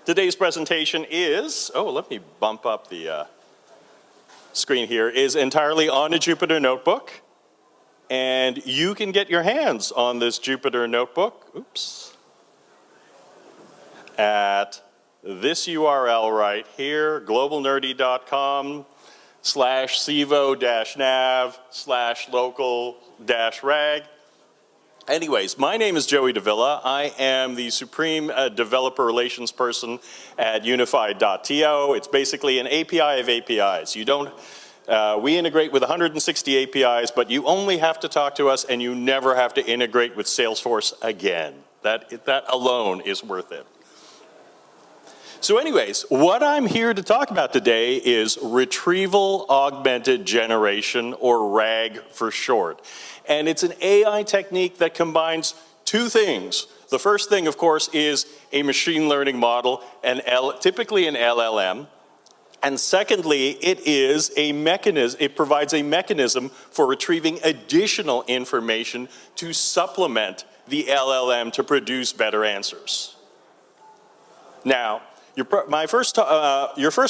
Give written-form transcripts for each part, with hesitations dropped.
Today's presentation is, let me bump up the screen here, is entirely on a Jupyter Notebook. And you can get your hands on this Jupyter Notebook, at this URL right here, globalnerdy.com/civo-nav/local-rag. Anyways, my name is Joey Davila. I am the Supreme Developer Relations Person at Unified.to. It's basically an API of APIs. We integrate with 160 APIs, but you only have to talk to us and you never have to integrate with Salesforce again. That alone is worth it. So anyways, what I'm here to talk about today is retrieval-augmented generation, or RAG for short. And it's an AI technique that combines two things. The first thing, of course, is a machine learning model, typically an LLM. And secondly, it provides a mechanism for retrieving additional information to supplement the LLM to produce better answers. Now, your first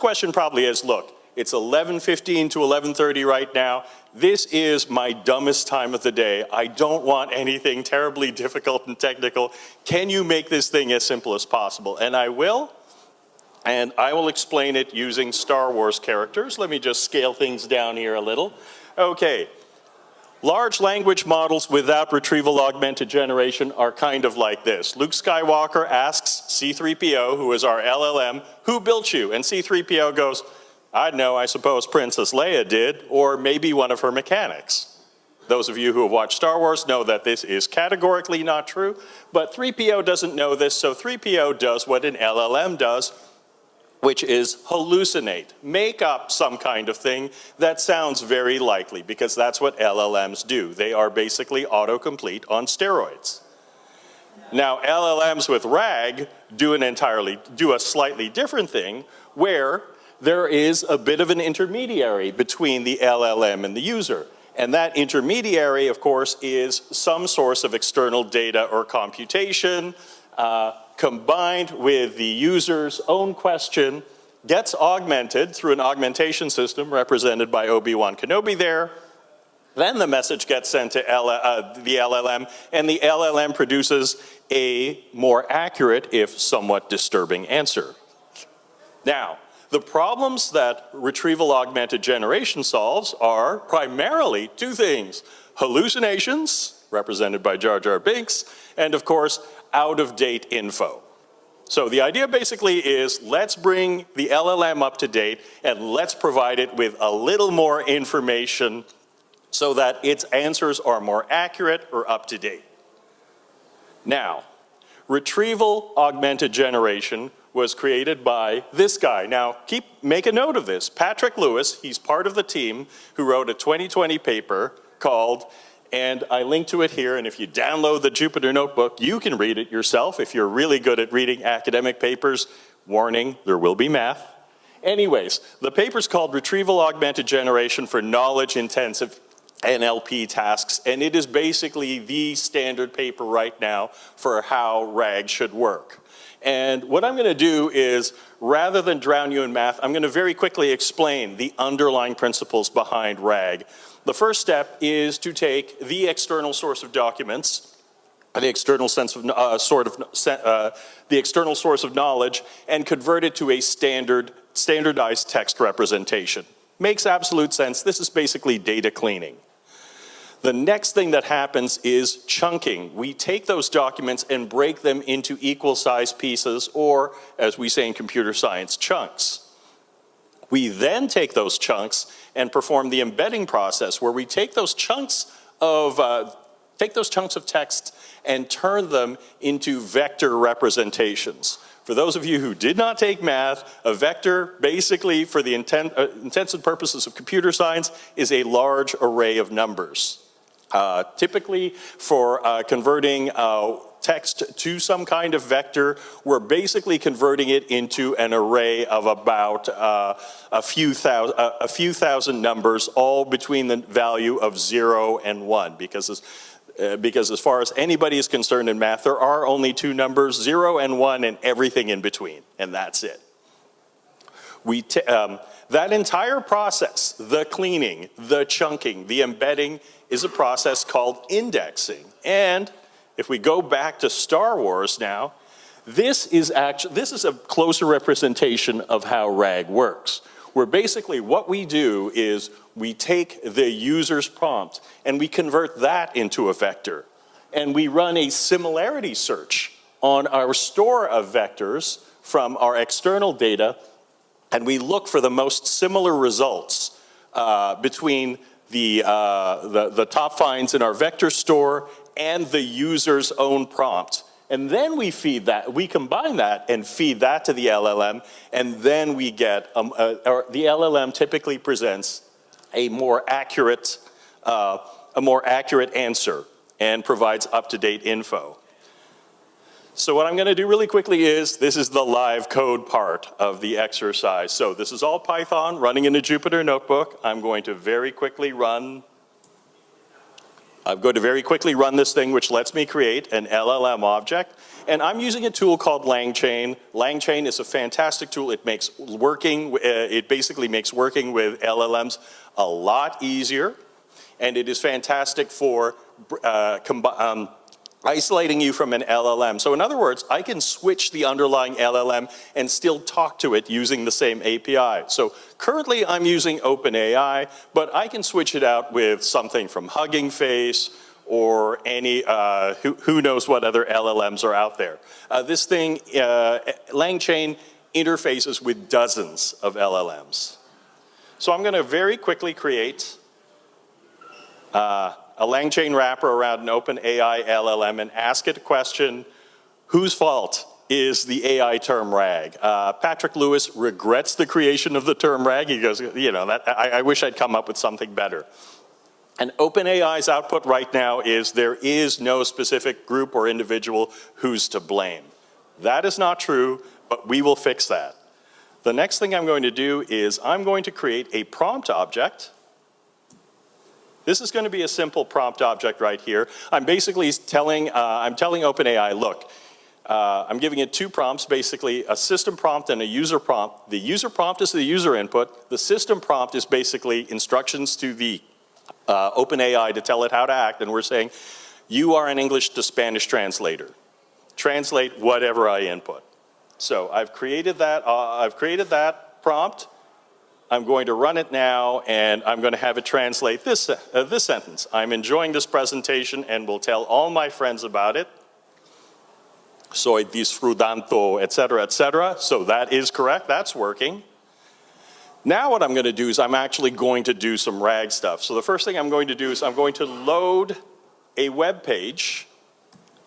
question probably is, look, it's 11:15 to 11:30 right now. This is my dumbest time of the day. I don't want anything terribly difficult and technical. Can you make this thing as simple as possible? And I will. And I will explain it using Star Wars characters. Let me just scale things down here a little. Okay. Large language models without retrieval-augmented generation are kind of like this. Luke Skywalker asks C-3PO, who is our LLM, who built you? And C-3PO goes, I know, I suppose Princess Leia did, or maybe one of her mechanics. Those of you who have watched Star Wars know that this is categorically not true, but 3PO doesn't know this, so 3PO does what an LLM does, which is hallucinate, make up some kind of thing that sounds very likely, because that's what LLMs do. They are basically autocomplete on steroids. Now, LLMs with RAG do a slightly different thing, where there is a bit of an intermediary between the LLM and the user. And that intermediary, of course, is some source of external data or computation, combined with the user's own question, gets augmented through an augmentation system represented by Obi-Wan Kenobi there. Then the message gets sent to the LLM, and the LLM produces a more accurate, if somewhat disturbing, answer. Now, the problems that retrieval-augmented generation solves are primarily two things: hallucinations, represented by Jar Jar Binks, and of course, out-of-date info. So the idea basically is, let's bring the LLM up to date and let's provide it with a little more information so that its answers are more accurate or up to date. Now, retrieval-augmented generation was created by this guy. Now, make a note of this. Patrick Lewis, he's part of the team who wrote a 2020 paper called, and I link to it here, and if you download the Jupyter Notebook, you can read it yourself. If you're really good at reading academic papers, warning, there will be math. Anyways, the paper's called Retrieval-Augmented Generation for Knowledge-Intensive NLP Tasks, and it is basically the standard paper right now for how RAG should work. And what I'm going to do is, rather than drown you in math, I'm going to very quickly explain the underlying principles behind RAG. The first step is to take the external source of documents, the external source of knowledge, and convert it to a standardized text representation. Makes absolute sense. This is basically data cleaning. The next thing that happens is chunking. We take those documents and break them into equal-sized pieces, or, as we say in computer science, chunks. We then take those chunks and perform the embedding process, where we take those chunks of text and turn them into vector representations. For those of you who did not take math, a vector, basically, for the intents and purposes of computer science, is a large array of numbers. Typically, for converting text to some kind of vector, we're basically converting it into an array of about a few thousand numbers, all between the value of 0 and 1, because because as far as anybody is concerned in math, there are only two numbers, 0 and 1, and everything in between, and that's it. That entire process, the cleaning, the chunking, the embedding, is a process called indexing. And if we go back to Star Wars now, this is a closer representation of how RAG works, where basically what we do is we take the user's prompt and we convert that into a vector. And we run a similarity search on our store of vectors from our external data, and we look for the most similar results between the top finds in our vector store and the user's own prompt. And then we feed that, we combine that and feed that to the LLM, and then we get, the LLM typically presents a more accurate answer and provides up-to-date info. So what I'm going to do really quickly is, this is the live code part of the exercise. So this is all Python running in a Jupyter Notebook. I'm going to very quickly run this thing, which lets me create an LLM object. And I'm using a tool called LangChain. LangChain is a fantastic tool. It basically makes working with LLMs a lot easier. And it is fantastic for isolating you from an LLM. So in other words, I can switch the underlying LLM and still talk to it using the same API. So currently I'm using OpenAI, but I can switch it out with something from Hugging Face or any, who knows what other LLMs are out there. This thing, LangChain, interfaces with dozens of LLMs. So I'm gonna very quickly create a LangChain wrapper around an OpenAI LLM and ask it a question: whose fault is the AI term RAG? Patrick Lewis regrets the creation of the term RAG. He goes, you know, I wish I'd come up with something better. And OpenAI's output right now is there is no specific group or individual who's to blame. That is not true, but we will fix that. The next thing I'm going to do is I'm going to create a prompt object. This is going to be a simple prompt object right here. I'm basically telling OpenAI, look, I'm giving it two prompts, basically a system prompt and a user prompt. The user prompt is the user input. The system prompt is basically instructions to the OpenAI to tell it how to act, and we're saying, you are an English to Spanish translator. Translate whatever I input. So I've created that prompt. I'm going to run it now, and I'm going to have it translate this sentence. I'm enjoying this presentation and will tell all my friends about it. Soy disfrutando, et cetera, et cetera. So that is correct, that's working. Now what I'm going to do is I'm actually going to do some RAG stuff. So the first thing I'm going to do is I'm going to load a web page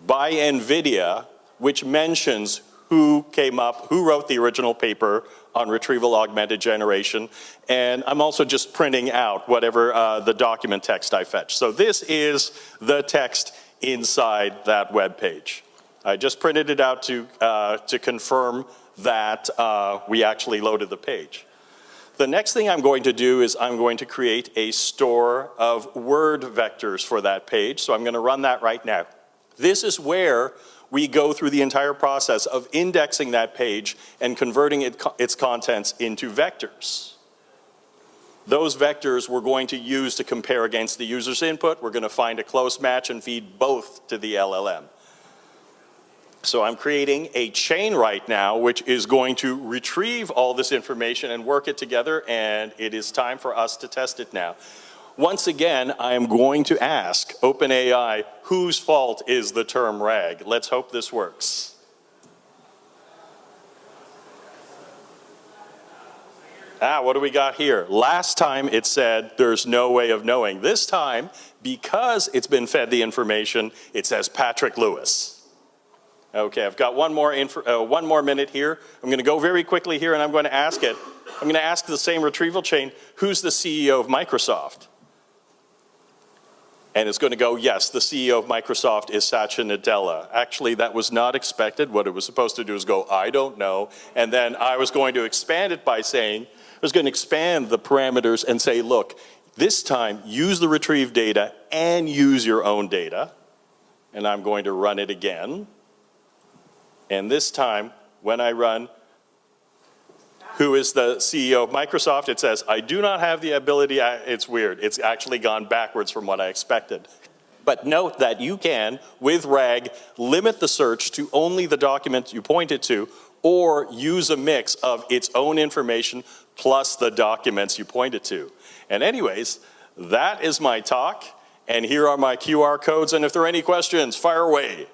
by NVIDIA which mentions who wrote the original paper on retrieval-augmented generation, and I'm also just printing out whatever the document text I fetched. So this is the text inside that web page. I just printed it out to confirm that we actually loaded the page. The next thing I'm going to do is I'm going to create a store of word vectors for that page, so I'm going to run that right now. This is where we go through the entire process of indexing that page and converting its contents into vectors. Those vectors we're going to use to compare against the user's input. We're going to find a close match and feed both to the LLM. So I'm creating a chain right now which is going to retrieve all this information and work it together, and it is time for us to test it now. Once again, I am going to ask OpenAI, whose fault is the term RAG? Let's hope this works. What do we got here? Last time it said there's no way of knowing. This time, because it's been fed the information, it says Patrick Lewis. Okay, I've got one more minute here. I'm going to go very quickly here, and I'm going to ask it. I'm going to ask the same retrieval chain, who's the CEO of Microsoft? And it's going to go, yes, the CEO of Microsoft is Satya Nadella. Actually, that was not expected. What it was supposed to do is go, I don't know. And then I was going to expand it by saying, I was going to expand the parameters and say, look, This time, use the retrieved data and use your own data. And I'm going to run it again. And this time, when I run, who is the CEO of Microsoft, it says, I do not have the ability, it's weird, it's actually gone backwards from what I expected. But note that you can, with RAG, limit the search to only the document you pointed to, or use a mix of its own information plus the documents you pointed to. And anyways, that is my talk, and here are my QR codes, and if there are any questions, fire away.